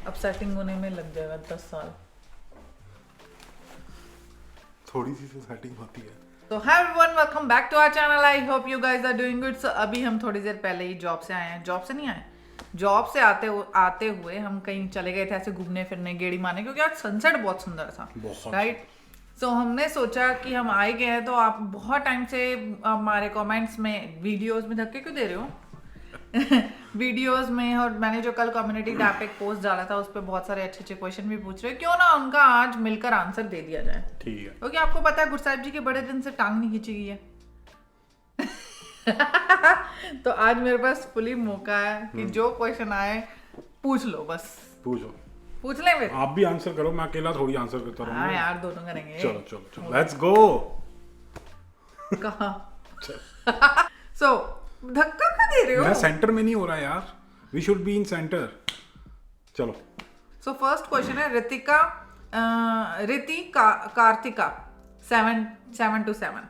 अब सेटिंग होने में लग जाएगा 10 साल। थोड़ी सी तो सेटिंग होती है। तो hi everyone, welcome back to our channel. I hope you guys are doing good. So अभी हम थोड़ी देर पहले ही जॉब से आए हैं। जॉब से नहीं आए, जॉब से आते हुए हम कहीं चले गए थे ऐसे घूमने फिरने, गेड़ी मारने, क्योंकि आज सनसेट बहुत सुंदर था, राइट। सो हमने सोचा कि हम आए गए हैं, तो आप बहुत टाइम से हमारे कमेंट्स में, वीडियोस में धक्के क्यों दे रहे हो वीडियोस में, और मैंने जो कल कम्युनिटी टैब पे एक पोस्ट डाला था उस पर बहुत सारे अच्छे अच्छे क्वेश्चन भी पूछ रहे हैं, क्यों ना उनका आज मिलकर आंसर दे दिया जाए। ठीक है, क्योंकि आपको पता है गुरसाहिब जी के बड़े दिन से टांग नहीं खींची गई है तो आज मेरे पास फुली मौका है कि जो क्वेश्चन आए पूछ लो, बस पूछ ले। फिर आप भी आंसर करो, मैं अकेला थोड़ी आंसर करता रहूंगा। हाँ यार, दोनों करेंगे। चलो चलो चलो, लेट्स गो। कहाँ सो धक्का क्यों दे रहे हो? मैं सेंटर में नहीं हो रहा यार, we should be in centre. चलो। सो फर्स्ट क्वेश्चन है Kartika 727।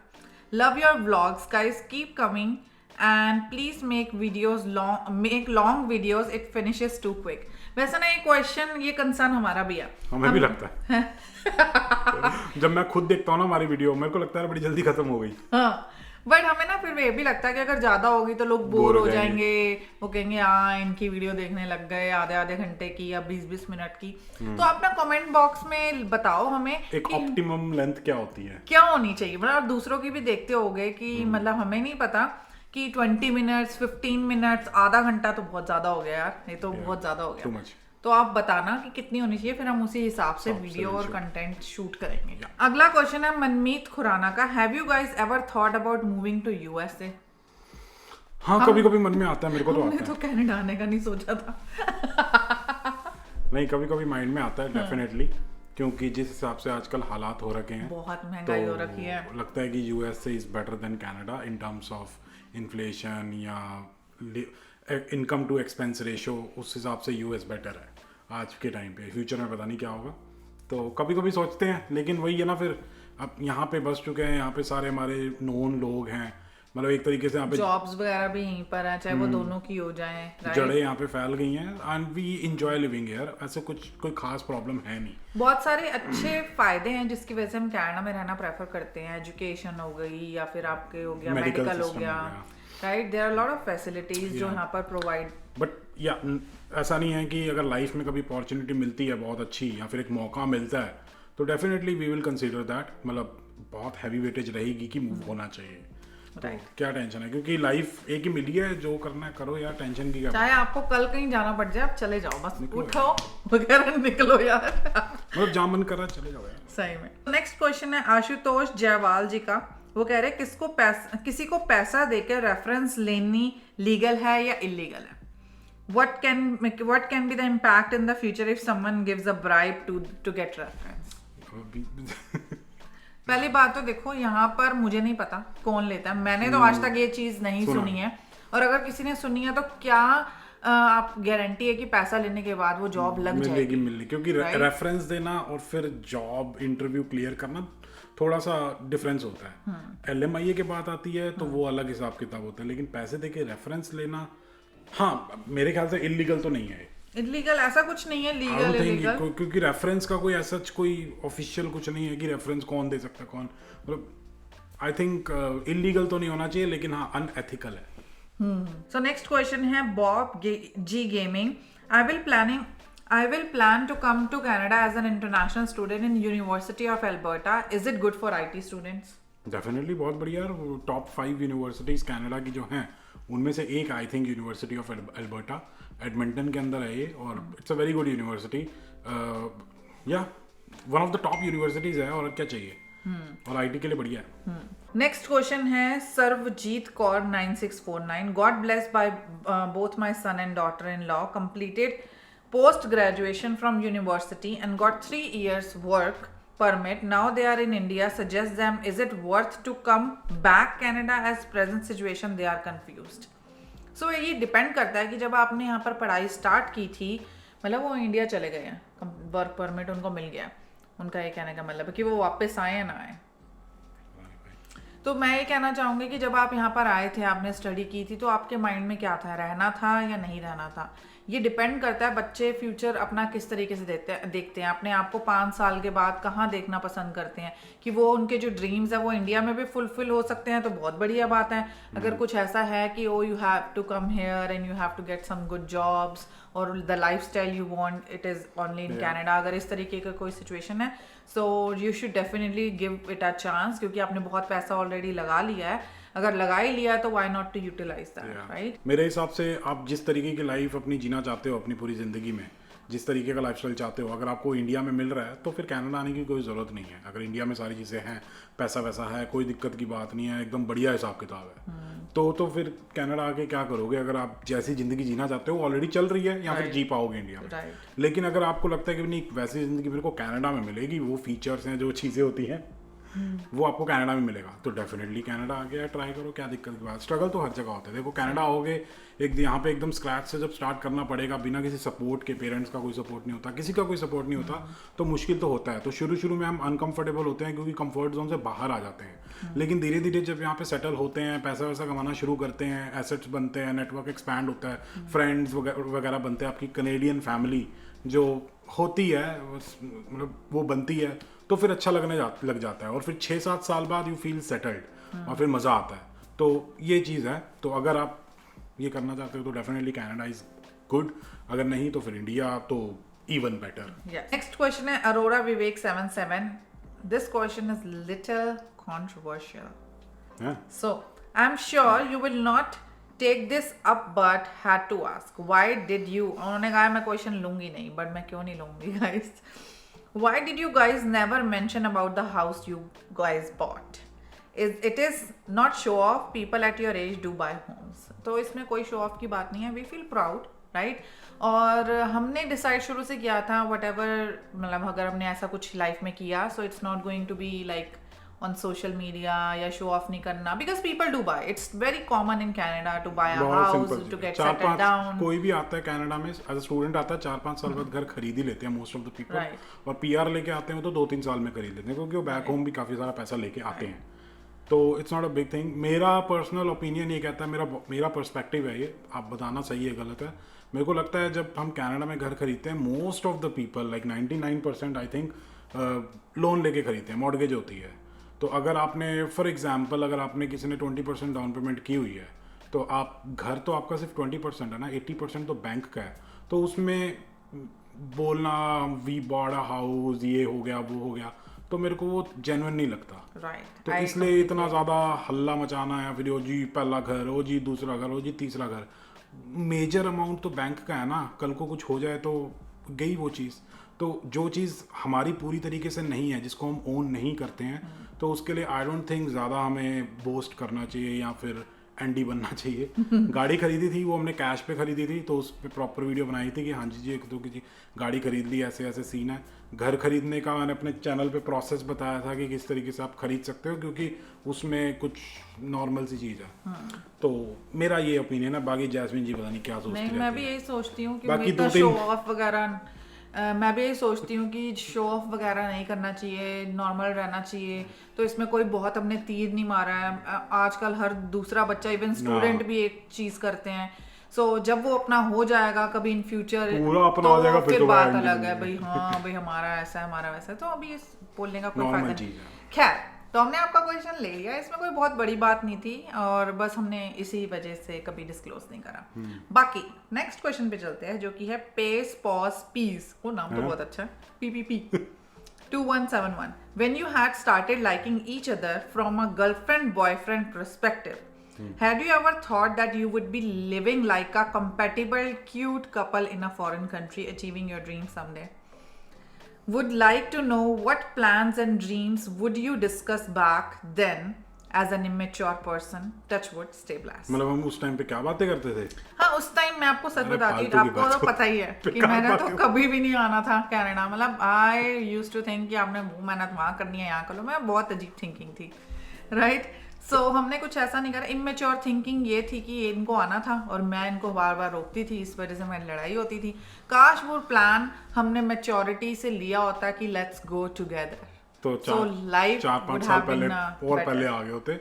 Love your vlogs guys, keep coming and please make long videos, it finishes too quick. वैसे ना ये क्वेश्चन, ये कंसर्न हमारा भी है, हमें भी लगता है जब मैं खुद देखता हूँ ना हमारी वीडियो, मेरे को लगता है बड़ी जल्दी खत्म हो गई। हाँ, बट हमें ना फिर ये भी लगता है कि अगर ज्यादा होगी तो लोग बोर हो जाएंगे। वो कहेंगे हाँ, इनकी वीडियो देखने लग गए आधे आधे घंटे की या 20-20 मिनट की। तो आप ना कमेंट बॉक्स में बताओ हमें एक ऑप्टिमम लेंथ क्या होती है, क्या होनी चाहिए। मतलब दूसरों की भी देखते होगे कि मतलब हमें नहीं पता कि 20 मिनट्स 15 मिनट्स आधा घंटा तो बहुत ज्यादा हो गया यार, ये तो बहुत ज्यादा हो गया। तो आप बताना कि कितनी होनी चाहिए, फिर हम उसी हिसाब से वीडियो और कंटेंट शूट करेंगे। अगला क्वेश्चन है मनमीत खुराना का। Have you guys ever thought about moving to USA? हाँ, कभी कभी मन में आता है, मेरे को तो आता है। तो कनाडा आने का नहीं सोचा था नहीं, कभी कभी माइंड में आता है डेफिनेटली, क्योंकि जिस हिसाब से आजकल हालात हो रखे हैं, बहुत महंगाई हो रखी है, लगता है कि USA is better than Canada in terms of inflation या इनकम टू एक्सपेंस रेशो। उस हिसाब से यूएस बेटर है आज के टाइम पे। फ्यूचर में पता नहीं क्या होगा, तो कभी कभी सोचते हैं, लेकिन वही है ना, फिर अब यहाँ पे बस चुके हैं, यहाँ पे सारे हमारे नोन लोग हैं, मतलब एक तरीके से यहाँ पे जॉब्स वगैरह भी यहीं पर है, चाहे वो दोनों की हो जाए, जड़ें यहाँ पे फैल गई हैं and we enjoy living here. ऐसे कोई खास प्रॉब्लम है नहीं। बहुत सारे अच्छे फायदे हैं जिसकी वजह से हम कनाडा में रहना प्रेफर करते हैं। एजुकेशन हो गई, या फिर आपके हो गया मेडिकल हो गया, right. There are lot of facilities जो यहाँ पर प्रोवाइड। बट या ऐसा नहीं है कि अगर लाइफ में कभी अपॉर्चुनिटी मिलती है बहुत अच्छी, या फिर एक मौका मिलता है, तो definitely we will consider that. मतलब बहुत हैवी वेटेज रहेगी कि मूव होना चाहिए, तो क्या टेंशन है, क्योंकि लाइफ एक ही मिली है, जो करना है करो यार, टेंशन की क्या। चाहे आपको कल कहीं जाना पड़ जाए, आप चले जाओ, बस उठो वगैरह निकलो यार मतलब जहाँ मन कर रहा है चले जाओ यार, सही में। नेक्स्ट क्वेश्चन है आशुतोष जयवाल जी का। वो कह रहे किसी को पैसा देकर रेफरेंस लेनी लीगल है या इलीगल है? What can be the impact in the future if someone gives a bribe to get reference? पहली बात तो देखो, यहाँ पर मुझे नहीं पता कौन लेता है, मैंने तो आज तक ये चीज नहीं सुनी है। और अगर किसी ने सुनी है तो क्या आप गारंटी है कि पैसा लेने के बाद वो जॉब लग जाएगी? मिलेगी, क्योंकि रेफरेंस देना और फिर जॉब इंटरव्यू क्लियर करना थोड़ा सा डिफरेंस होता है। LMIA के बात आती है तो वो अलग हिसाब किताब होता है, लेकिन पैसे देके रेफरेंस लेना, हाँ मेरे ख्याल से इलीगल तो नहीं है। इलीगल ऐसा कुछ नहीं है, लीगल इलीगल, क्योंकि रेफरेंस का कोई ऐसा कोई ऑफिशियल कुछ नहीं है कि रेफरेंस कौन दे सकता है, कौन, मतलब आई थिंक इलीगल तो नहीं होना चाहिए, लेकिन हाँ अनएथिकल है। सो नेक्स्ट क्वेश्चन है Bob ji gaming. I will plan to come to Canada as an international student in University of Alberta. Is it good for IT students? Definitely बहुत बढ़िया यार। टॉप 5 यूनिवर्सिटीज कनाडा की जो हैं, उनमें से एक I think university of Alberta Edmonton के अंदर है ये, और it's a very good university, या one of the top universities है, और क्या चाहिए, और आईटी के लिए बढ़िया है। नेक्स्ट क्वेश्चन है Sarvjeet Kaur 9649। God bless by both my son and daughter in law, completed post graduation from university and got 3 years work permit. Now they are in India. Suggest them, is it worth to come back Canada as present situation they are confused? So ये depend करता है कि जब आपने यहाँ पर पढ़ाई start की थी, मतलब वो इंडिया चले गए हैं, वर्क परमिट उनको मिल गया, उनका ये कहने का मतलब है कि वो वापस आए या ना आए। तो मैं ये कहना चाहूँगी कि जब आप यहाँ पर आए थे, आपने स्टडी की थी, तो आपके माइंड में क्या था, रहना था या नहीं रहना था, ये डिपेंड करता है बच्चे फ्यूचर अपना किस तरीके से देखते हैं, अपने आप को 5 साल के बाद कहाँ देखना पसंद करते हैं, कि वो उनके जो ड्रीम्स है वो इंडिया में भी फुलफिल हो सकते हैं तो बहुत बढ़िया बात है। अगर कुछ ऐसा है कि oh you have to come here and you have to get some good jobs और the lifestyle you want it is only in Canada, अगर इस तरीके का कोई सिचुएशन है, so you should definitely give it a chance, क्योंकि आपने बहुत पैसा ऑलरेडी लगा लिया है। अगर लगा ही लिया है तो why not to utilise that, right? मेरे हिसाब से आप जिस तरीके की लाइफ अपनी जीना चाहते हो अपनी पूरी ज़िंदगी में, जिस तरीके का लाइफस्टाइल चाहते हो, अगर आपको इंडिया में मिल रहा है तो फिर कनाडा आने की कोई ज़रूरत नहीं है। अगर इंडिया में सारी चीज़ें हैं, पैसा वैसा है, कोई दिक्कत की बात नहीं है, एकदम बढ़िया हिसाब किताब है, तो फिर कनाडा आके क्या करोगे? अगर आप जैसी ज़िंदगी जीना चाहते हो ऑलरेडी चल रही है, या फिर जी पाओगे इंडिया में। लेकिन अगर आपको लगता है कि नहीं वैसी ज़िंदगी मेरे को कनाडा में मिलेगी, वो फीचर्स हैं, जो चीज़ें होती हैं वो आपको कनाडा में मिलेगा, तो डेफिनेटली कनाडा आ गया, ट्राई करो, क्या दिक्कत की बात। स्ट्रगल तो हर जगह होते हैं, देखो कनाडा आओगे एक यहाँ पे एकदम स्क्रैच से जब स्टार्ट करना पड़ेगा, बिना किसी सपोर्ट के, पेरेंट्स का कोई सपोर्ट नहीं होता, किसी का कोई सपोर्ट नहीं होता, तो मुश्किल तो होता है। तो शुरू में हम अनकंफर्टेबल होते हैं क्योंकि कंफर्ट जोन से बाहर आ जाते हैं, लेकिन धीरे धीरे जब यहाँ पे सेटल होते हैं, पैसा वैसा कमाना शुरू करते हैं, एसेट्स बनते हैं, नेटवर्क एक्सपैंड होता है, फ्रेंड्स वगैरह बनते हैं, आपकी कनेडियन फैमिली जो होती है मतलब वो बनती है, तो फिर अच्छा लग जाता है, और फिर 6-7 साल बाद यू फील सेटल्ड और फिर मज़ा आता है। तो ये चीज़ है, तो अगर आप ये करना चाहते हो तो डेफिनेटली कनाडा इज़ गुड, अगर नहीं तो फिर इंडिया तो इवन बेटर। नेक्स्ट क्वेश्चन है Arora Vivek 77। This question is little controversial, so I am sure you will not take this up but had to ask, why did you, उन्होंने कहा मैं question लूंगी नहीं, बट मैं क्यों नहीं लूंगी guys, why did you guys never mention about the house you guys bought? It is not show off, people at your age do buy homes, तो इसमें कोई शो ऑफ की बात नहीं है, we feel proud, right? और हमने decide शुरू से किया था whatever, मतलब अगर हमने ऐसा कुछ लाइफ में किया, so it's not going to be like on social media या show off नहीं करना, because people do buy, it's very common in Canada to buy a house, to get settled down। कोई भी आता है कनाडा में एज अ स्टूडेंट आता है, 4-5 साल बाद घर खरीद ही लेते हैं मोस्ट ऑफ द पीपल, और पीआर लेके आते हैं तो 2-3 साल में खरीद लेते हैं, क्योंकि वो बैक होम भी काफ़ी सारा पैसा लेके आते हैं, तो it's not a big thing. मेरा पर्सनल ओपिनियन ये कहता है, मेरा पर्सपेक्टिव है ये, आप बताना सही है गलत है, मेरे को लगता है जब हम कनाडा में घर खरीदते हैं, most of the people like 99% I think loan लेके खरीदते हैं, मॉर्गेज होती है। तो अगर आपने फॉर एग्जांपल अगर आपने किसी ने 20% डाउन पेमेंट की हुई है, तो आप घर तो आपका सिर्फ 20% है ना, 80% तो बैंक का है, तो उसमें बोलना वी बॉट अ हाउस, ये हो गया वो हो गया, तो मेरे को वो जेन्युइन नहीं लगता, राइट? तो इसलिए इतना ज़्यादा हल्ला मचाना है, फिर ओ जी पहला घर, ओ जी दूसरा घर, ओ जी तीसरा घर, मेजर अमाउंट तो बैंक का है ना, कल को कुछ हो जाए तो गई वो चीज़। तो जो चीज़ हमारी पूरी तरीके से नहीं है, जिसको हम ओन नहीं करते हैं, तो उसके लिए आई डोंट थिंक ज़्यादा हमें बोस्ट करना चाहिए या फिर एंडी बनना चाहिए। गाड़ी खरीदी थी, वो हमने कैश पे खरीदी थी, तो उस पर प्रॉपर वीडियो बनाई थी कि हाँ जी एक दो की गाड़ी खरीद ली, ऐसे ऐसे सीन है। घर खरीदने का मैंने अपने चैनल पे प्रोसेस बताया था कि किस तरीके से आप खरीद सकते हो, क्योंकि उसमें कुछ नॉर्मल सी चीज़ है। तो मेरा ये ओपिनियन है, बाकी जैस्मिन जी पता नहीं क्या सोचती है। मैं भी यही सोचती हूँ कि बाकी शो ऑफ वगैरह, मैं भी यही सोचती हूँ कि शो ऑफ वगैरह नहीं करना चाहिए, नॉर्मल रहना चाहिए, तो इसमें कोई बहुत हमने तीर नहीं मारा है। आजकल हर दूसरा बच्चा, इवन स्टूडेंट भी एक चीज़ करते हैं, सो जब वो अपना हो जाएगा कभी इन फ्यूचर अपना हो जाएगा, फिर बात अलग है भाई, हाँ भाई हमारा ऐसा है हमारा वैसा है, तो अभी इस बोलने का कोई फायदा नहीं। खैर, तो हमने आपका क्वेश्चन ले लिया, इसमें कोई बहुत बड़ी बात नहीं थी, और बस हमने इसी वजह से कभी डिस्क्लोज नहीं करा। बाकी नेक्स्ट क्वेश्चन पे चलते हैं, जो कि है पेस पॉज पीस, वो नाम तो बहुत अच्छा है, PPP 2171। When you had started liking each other from a girlfriend-boyfriend perspective, had you ever thought that you would be living like a compatible, cute couple in a foreign country, achieving your dreams someday? Would like to know what plans and dreams would you discuss back then as an immature person? Touch wood, stay blessed. मतलब हम उस time पे क्या बातें करते थे? हाँ, उस टाइम मैं आपको सच बताती हूँ, आपको तो पता ही है कि मैंने तो कभी भी नहीं आना था कनाडा। मतलब आई यूज्ड टू थिंक कि आपने वो मेहनत वहाँ करनी है, यहाँ कर लो। मैं बहुत अजीब थिंकिंग थी, राइट? सो हमने कुछ ऐसा नहीं करा। इमेच्योर थिंकिंग ये थी कि इनको आना था और मैं इनको बार बार रोकती थी, इस वजह से मेरी लड़ाई होती थी। काश वो प्लान हमने मैच्योरिटी से लिया होता कि लेट्स गो टुगेदर, तो 4-5 साल पहले और पहले आ गए होते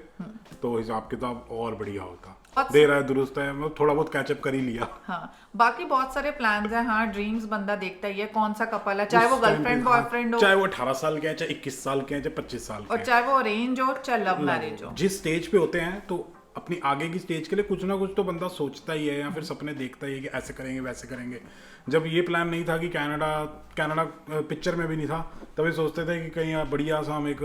तो हिसाब किताब और बढ़िया होता। दे रहा है, दुरुस्त है, मतलब थोड़ा बहुत कैचअप कर ही लिया। हाँ, बाकी बहुत सारे प्लान्स हैं। हाँ, ड्रीम्स बंदा देखता ही है कौन सा कपल है, चाहे वो उस time गर्लफ्रेंड पे, हाँ, बॉयफ्रेंड हो, चाहे वो 18 साल के हैं, चाहे 21 साल के हैं, चाहे 25 साल के और हैं, चाहे वो अरेंज हो चाहे लव मैरिज हो। जिस स्टेज पे होते हैं तो अपनी आगे की स्टेज के लिए कुछ ना कुछ तो बंदा सोचता ही है, या फिर सपने देखता ही है कि ऐसे करेंगे वैसे करेंगे। जब ये प्लान नहीं था कि कनाडा पिक्चर में भी नहीं था, तभी सोचते थे कि कहीं बढ़िया सा हम एक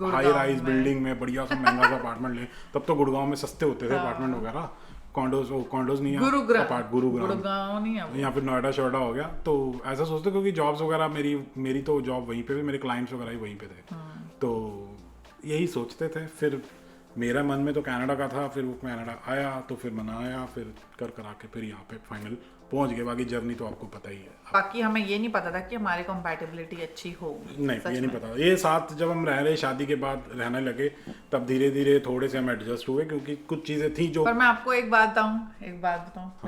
हाई राइज बिल्डिंग में बढ़िया सा महंगा सा अपार्टमेंट लें। तब तो गुड़गांव में सस्ते होते थे अपार्टमेंट वगैरह, कॉन्डोज नहीं है, गुरुग्राम नहीं है, यहाँ पे नोएडा शोएडा हो गया। तो ऐसा सोचते, क्योंकि जॉब्स वगैरह मेरी तो जॉब वहीं पे भी, मेरे क्लाइंट्स वगैरह ही वहीं पे थे, तो यही सोचते थे। फिर मेरा मन में तो कनाडा का था, फिर वो कनाडा आया तो फिर मनाया, फिर करा के फिर यहाँ पे फाइनल पहुंच गए। बाकी जर्नी तो आपको पता ही है। बाकी हमें ये नहीं पता था कि हमारी कंपैटिबिलिटी अच्छी होगी। नहीं, ये नहीं पता। ये साथ जब हम रह रहे, शादी के बाद रहने लगे, तब धीरे धीरे थोड़े से हम एडजस्ट हुए, क्योंकि कुछ चीज़ें थी जो। पर मैं आपको एक बात बताऊँ, वैसे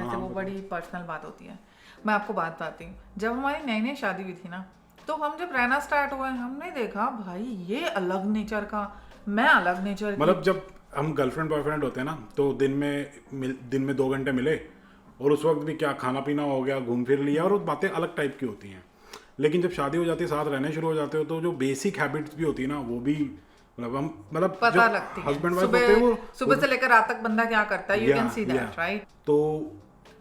वो बताओ। बड़ी पर्सनल बात होती है। मैं आपको बात बताती हूँ, जब हमारी नई नई शादी हुई थी ना, तो हम जब रहना स्टार्ट हुए, हमने देखा भाई ये अलग नेचर का, मैं अलग नेचर की। मतलब जब हम गर्लफ्रेंड बॉयफ्रेंड होते हैं ना, तो दिन में 2 घंटे मिले, और उस वक्त भी क्या खाना पीना हो गया, घूम फिर लिया, और वो बातें अलग टाइप की होती हैं। लेकिन जब शादी हो जाती है, साथ रहने शुरू हो जाते हो, तो जो बेसिक हैबिट्स भी होती है ना, वो भी मतलब पता लगती है। हस्बैंड वाइफ होते हैं वो सुबह से लेकर रात तक बंदा क्या करता है, you can see that, right. तो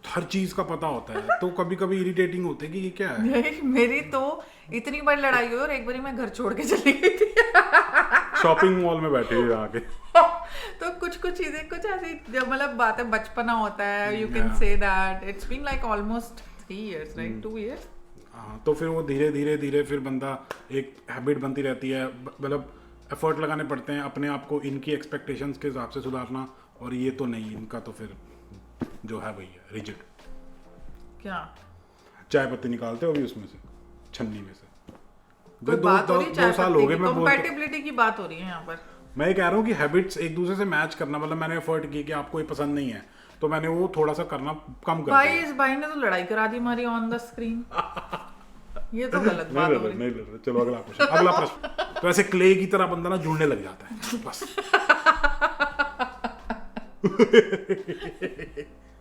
हर चीज का पता होता है। तो कभी कभी इरिटेटिंग होते है कि ये क्या है। मेरी तो इतनी बड़ी लड़ाई हुई, और एक बारी मैं घर छोड़ के चली गई थी शॉपिंग मॉल में बैठे हुए आके। तो कुछ चीजें, कुछ ऐसी मतलब बातें, बचपना होता है, you can say that. It's been like almost 3 years, राइट, 2 years। हाँ, तो फिर वो धीरे फिर बंदा एक हैबिट बनती रहती है, मतलब एफर्ट लगाने पड़ते हैं अपने आप को इनकी एक्सपेक्टेशंस के हिसाब से सुधारना, और ये तो नहीं, इनका तो फिर जो है वही है, रिजिड। क्या चाय पत्ती निकालते हो अभी उसमें से, छन्नी में से। कोई बात हो रही है, 2 साल हो गए मैं बोलता, कंपैटिबिलिटी की बात हो रही है यहाँ पर। मैं ये कह रहा हूँ कि हैबिट्स एक दूसरे से मैच करना, मतलब मैंने एफर्ट की कि आपको ये पसंद नहीं है, तो मैंने वो थोड़ा सा करना कम कर भाई दिया। इस भाई ने तो लड़ाई करा दी हमारी ऑन द स्क्रीन। ये तो गलत बात हो रही। नहीं लड़ रहे। चलो अगला प्रश्न। तो ऐसे क्ले की तरह बंदा ना जुड़ने लग जाता है बस।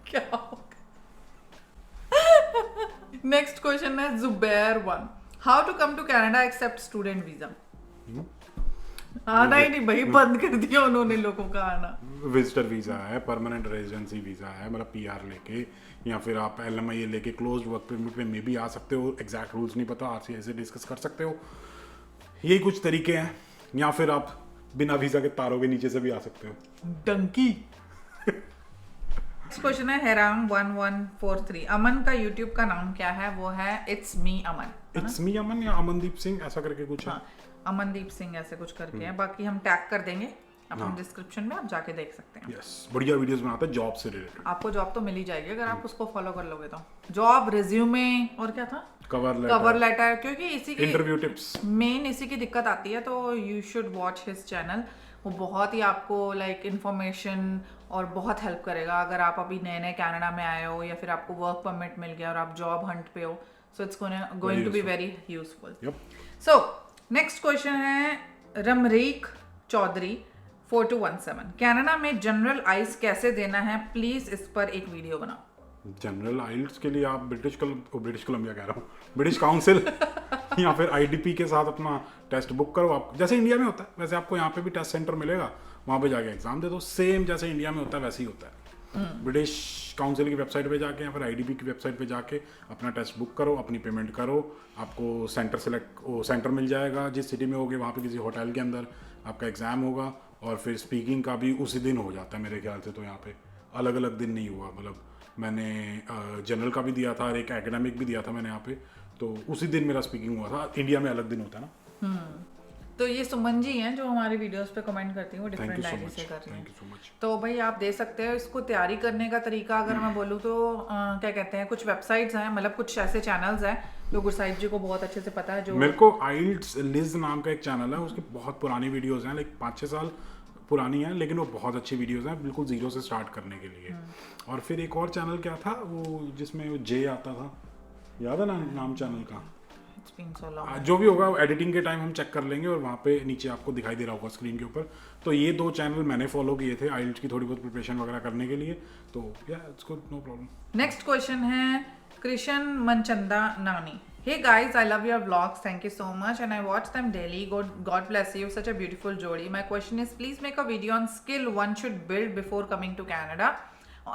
क्या होगा? नेक्स्ट क्वेश्चन है Zubair 1, how to come to Canada except student visa. आना ही नहीं भाई, बंद कर दिया उन्होंने लोगों का आना। विजिटर वीज़ा है, परमानेंट रेजिडेंसी वीज़ा है, मतलब पीआर लेके, या फिर आप एलएमआई लेके क्लोज्ड वर्क परमिट पे में भी आ सकते हो। एग्जैक्ट रूल्स नहीं पता, आरसीआई से डिस्कस कर सकते हो। यही कुछ तरीके हैं। या फिर आप बिना वीज़ा के तारों के नीचे से भी आ सकते हो। डंकी। नेक्स्ट क्वेश्चन है हेरांग 1143, अमन का यूट्यूब का नाम क्या है? वो है it's me Aman. It's me अमन या अमनदीप सिंह ऐसा करके कुछ है। हाँ, अमनदीप सिंह ऐसे कुछ करके है। बाकी हम टैग कर देंगे अपने डिस्क्रिप्शन में, आप जाके देख सकते हैं। यस, बढ़िया वीडियोस बनाता है जॉब से रिलेटेड। आपको जॉब तो मिल ही जाएगी अगर आप उसको फॉलो कर लोगे तो। जॉब, रिज्यूमे, और क्या था, कवर लेटर, क्योंकि इसी की इंटरव्यू टिप्स, मेन इसी की दिक्कत आती है। तो you should watch his channel. वो बहुत ही आपको लाइक इन्फॉर्मेशन और बहुत हेल्प करेगा अगर आप अभी नए नए कनाडा में आए हो, या फिर आपको वर्क परमिट मिल गया और आप जॉब हंट पे हो। So it's going to be very useful. So next question है रमरीक चौधरी 4217, कनाडा में जनरल आइस कैसे देना है, प्लीज इस पर एक वीडियो बनाओ। जनरल आइल्स के लिए आप ब्रिटिश कोलंबिया कह रहा हूँ, ब्रिटिश काउंसिल या फिर आईडीपी के साथ अपना टेस्ट बुक करो। आप जैसे इंडिया में होता है वैसे आपको यहाँ पे भी टेस्ट सेंटर मिलेगा, वहाँ पे जाके एग्जाम दे दो। सेम जैसे इंडिया में होता है वैसे ही होता है। ब्रिटिश काउंसिल की वेबसाइट पे जाके या फिर आईडीपी की वेबसाइट पे जाके अपना टेस्ट बुक करो, अपनी पेमेंट करो, आपको सेंटर मिल जाएगा जिस सिटी में होगे, वहाँ पे किसी होटल के अंदर आपका एग्ज़ाम होगा। और फिर स्पीकिंग का भी उसी दिन हो जाता है मेरे ख्याल से। तो यहाँ पे अलग अलग दिन नहीं हुआ, मतलब मैंने जनरल का भी दिया था और एक एकेडमिक भी दिया था मैंने यहाँ पे, तो उसी दिन मेरा स्पीकिंग हुआ था। इंडिया में अलग दिन होता है ना। तो ये सुमन जी हैं जो हमारे वीडियोस पे कमेंट करती हैं, वो डिफरेंट आईडी से कर रही हैं। तो भाई आप दे सकते हो। इसको तैयारी करने का तरीका अगर मैं बोलूँ तो क्या कहते हैं, कुछ वेबसाइट्स हैं, मतलब कुछ ऐसे चैनल्स हैं जो गुरसाहिब जी को बहुत अच्छे से पता है। जो मेरे को आइल्स लिज नाम का एक चैनल है, उसकी बहुत पुरानी वीडियोस हैं, लाइक 5-6 साल पुरानी है, लेकिन वो बहुत अच्छी वीडियोस हैं बिल्कुल जीरो से स्टार्ट करने के लिए। और फिर एक और चैनल क्या था वो जिसमें जे आता था, याद है ना नाम चैनल का? It's been so long. जो भी होगा एडिटिंग के टाइम हम चेक कर लेंगे और वहाँ पे नीचे आपको दिखाई दे रहा होगा स्क्रीन के ऊपर। तो ये 2 चैनल मैंने फॉलो किए थे आइल्स की थोड़ी बहुत प्रिपरेशन वगैरह करने के लिए, तो या it's good, no problem. Next question है Krishan Manchanda Nani. Hey guys, I love your vlogs. Thank you so much, and I watch them daily. God bless you. Such a beautiful jodi. My question is, please make a video on skill one should build before coming to Canada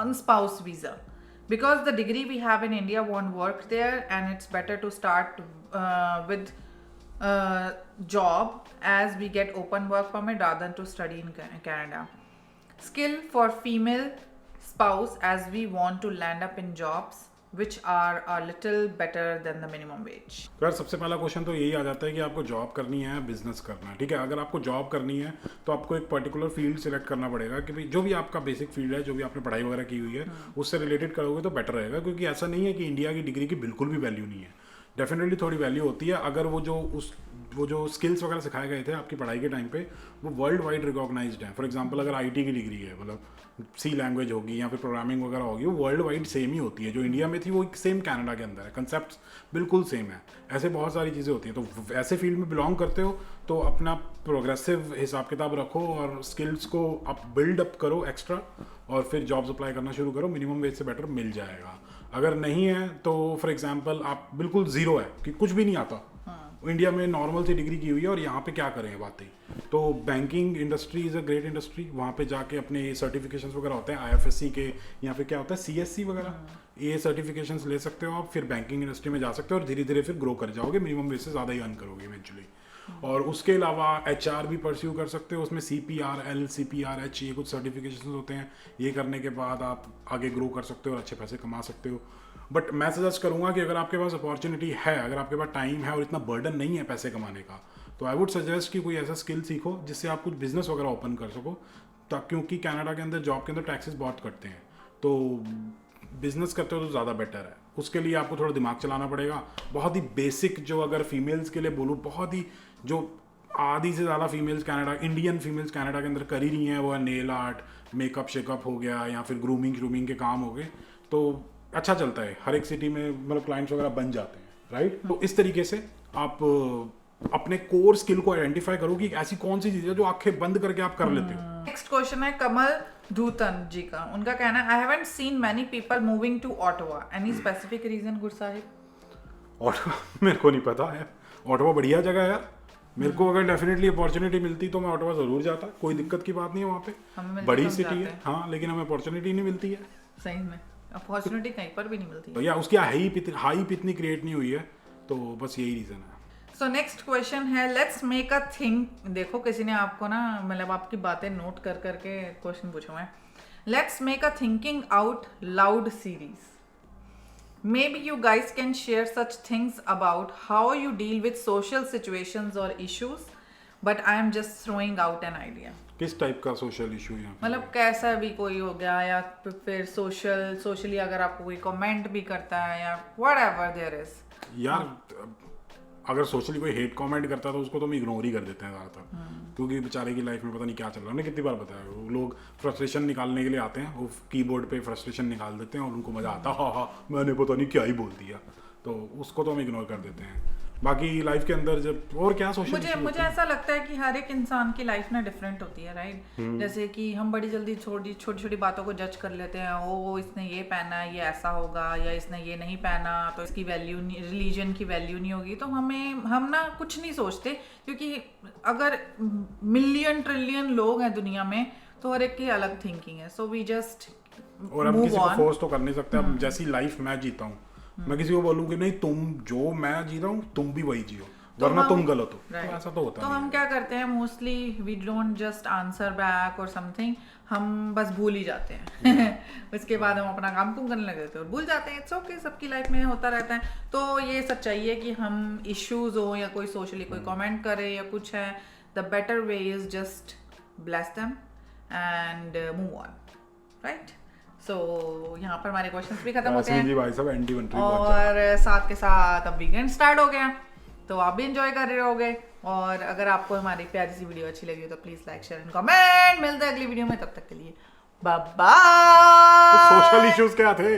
on spouse visa. Because the degree we have in India won't work there, and it's better to start with job as we get open work permit rather than to study in Canada. Skill for female spouse as we want to land up in jobs which are a little better than the minimum wage. तो यार सबसे पहला question तो यही आ जाता है कि आपको जॉब करनी है, बिजनेस करना है, ठीक है। अगर आपको जॉब करनी है तो आपको एक पर्टिकुलर फील्ड सिलेक्ट करना पड़ेगा कि भाई जो भी आपका बेसिक फील्ड है, जो भी आपने पढ़ाई वगैरह की हुई है उससे रिलेटेड करोगे तो बेटर रहेगा, क्योंकि ऐसा नहीं है कि इंडिया की डिग्री की बिल्कुल भी वैल्यू नहीं है। डेफिनेटली थोड़ी वैल्यू होती है अगर वो जो स्किल्स वगैरह सिखाए गए थे आपकी पढ़ाई के टाइम पे वो वर्ल्ड वाइड रिकॉग्नाइज्ड है। फॉर एग्जांपल अगर आईटी की डिग्री है, मतलब सी लैंग्वेज होगी या फिर प्रोग्रामिंग वगैरह होगी, वो वर्ल्ड वाइड सेम ही होती है। जो इंडिया में थी वो सेम कनाडा के अंदर है, कंसेप्ट बिल्कुल सेम है। ऐसे बहुत सारी चीज़ें होती हैं। तो ऐसे फील्ड में बिलोंग करते हो तो अपना प्रोग्रेसिव हिसाब किताब रखो और स्किल्स को आप बिल्ड अप करो एक्स्ट्रा, और फिर जॉब्स अप्लाई करना शुरू करो। मिनिमम वेज से बेटर मिल जाएगा। अगर नहीं है तो फॉर एग्जांपल आप बिल्कुल ज़ीरो है कि कुछ भी नहीं आता, इंडिया में नॉर्मल सी डिग्री की हुई है और यहाँ पे क्या करें बातें, तो banking industry is a great industry. वहाँ पे जाके अपने सर्टिफिकेशंस वगैरह होते हैं IFSC के या फिर क्या होता है CSC वगैरह, ये सर्टिफिकेशंस ले सकते हो आप, फिर बैंकिंग इंडस्ट्री में जा सकते हो और धीरे धीरे फिर ग्रो कर जाओगे। मिनिमम वेज से ज़्यादा ही अर्न करोगे इवेंचुअली। और उसके अलावा HR भी परस्यू कर सकते हो, उसमें CPRL CPRH ये कुछ सर्टिफिकेशन होते हैं। ये करने के बाद आप आगे ग्रो कर सकते हो और अच्छे पैसे कमा सकते हो। बट मैं सजेस्ट करूँगा कि अगर आपके पास अपॉर्चुनिटी है, अगर आपके पास टाइम है और इतना बर्डन नहीं है पैसे कमाने का, तो आई वुड सजेस्ट कि कोई ऐसा स्किल सीखो जिससे आप कुछ बिजनेस वगैरह ओपन कर सको। क्योंकि कनाडा के अंदर जॉब के अंदर टैक्सेस बहुत कटते हैं, तो बिजनेस करते हो तो ज़्यादा बेटर है। उसके लिए आपको थोड़ा दिमाग चलाना पड़ेगा। बहुत ही बेसिक, जो अगर फीमेल्स के लिए बोलूँ, बहुत ही जो आधी से ज़्यादा females Canada, Indian females Canada के अंदर कर ही रही हैं, वो है नेल आर्ट, मेकअप शेकअप हो गया या फिर ग्रूमिंग के काम हो गए। तो अच्छा चलता है, हर एक सिटी में मतलब क्लाइंट्स वगैरह बन जाते हैं, राइट। तो इस तरीके से आप अपने कोर स्किल को आइडेंटिफाई करो कि ऐसी कौन सी चीज़ है जो आंखें बंद करके आप कर लेते हो। नेक्स्ट क्वेश्चन है कमल धूतन जी का। उनका कहना है, I haven't seen many people moving to Ottawa, any specific reason Gud Sahib? Ottawa मेरे को नहीं पता है। ऑटोवा बढ़िया जगह है यार, मेरे को अगर डेफिनेटली अपॉर्चुनिटी मिलती तो मैं ऑटोवा ज़रूर जाता, कोई दिक्कत की बात नहीं है। वहाँ पे बड़ी सिटी है, हाँ, लेकिन हमें अपॉर्चुनिटी नहीं मिलती है। सही में अपॉर्चुनिटी कहीं पर भी नहीं मिलती तो या उसकी हाइप इतनी क्रिएट नहीं हुई है, तो बस यही रीज़न है। सो नेक्स्ट क्वेश्चन है, लेट्स मेक अ थिंक। देखो किसी ने आपको ना, मतलब आपकी बातें नोट कर करके क्वेश्चन पूछा है। Let's make a thinking out loud series. Maybe you guys can share such things about how you deal with social situations or issues, but I am just throwing out an idea. किस type का social issue है? मतलब कैसा भी कोई हो गया, या फिर सोशली अगर आपको कोई कमेंट भी करता है या व्हाटएवर देयर इज। यार अगर सोशली कोई हेट कमेंट करता है तो उसको तो हम इग्नोर ही कर देते हैं ज़्यादातर, क्योंकि बेचारे की लाइफ में पता नहीं क्या चल रहा है। उन्हें कितनी बार बताया, वो लोग फ्रस्ट्रेशन निकालने के लिए आते हैं, वो कीबोर्ड पे फ्रस्ट्रेशन निकाल देते हैं और उनको मज़ा आता है, हाँ मैंने पता नहीं क्या ही बोल दिया, तो उसको तो हम इग्नोर कर देते हैं। बाकी लाइफ के अंदर जब और क्या सोशल, मुझे ऐसा लगता है कि हर एक इंसान की लाइफ ना डिफरेंट होती है, राइट। जैसे कि हम बड़ी जल्दी छोटी छोटी बातों को जज कर लेते हैं। ओ इसने ये पहना, ये ऐसा होगा, या इसने ये नहीं पहना तो इसकी वैल्यू नहीं, रिलीजन की वैल्यू नहीं होगी। तो हम ना कुछ नहीं सोचते, क्योंकि अगर मिलियन ट्रिलियन लोग हैं दुनिया में तो हर एक की अलग थिंकिंग है। सो वी जस्ट, और हम किसी को फोर्स तो कर नहीं सकते। अब जैसी लाइफ मैं जीता हूँ, मैं किसी को बोलूँ कि नहीं तुम जो मैं जी रहा हूँ तुम भी वही जियो, वरना तुम गलत हो, तो ऐसा तो होता है। तो हम क्या करते हैं, mostly we don't just answer back or something, हम बस भूल ही जाते हैं। उसके बाद हम अपना काम करने लग जाते हैं और भूल जाते हैं। इट्स ओके, सबकी लाइफ में होता रहता है। तो ये सच्चाई है कि हम इश्यूज हो या कोई सोशली कोई कमेंट करे या कुछ है, the better way is just bless them and move on, right. So यहाँ पर हमारे क्वेश्चंस भी खत्म होते हैं भाई साहब, और साथ के साथ अब वीकेंड स्टार्ट हो गया, तो आप भी एंजॉय कर रहे होगे। और अगर आपको हमारी प्यारी सी वीडियो अच्छी लगी तो please like share and comment. मिलते हैं अगली वीडियो में, तब तक के लिए बाय बाय। सोशल इश्यूज क्या थे?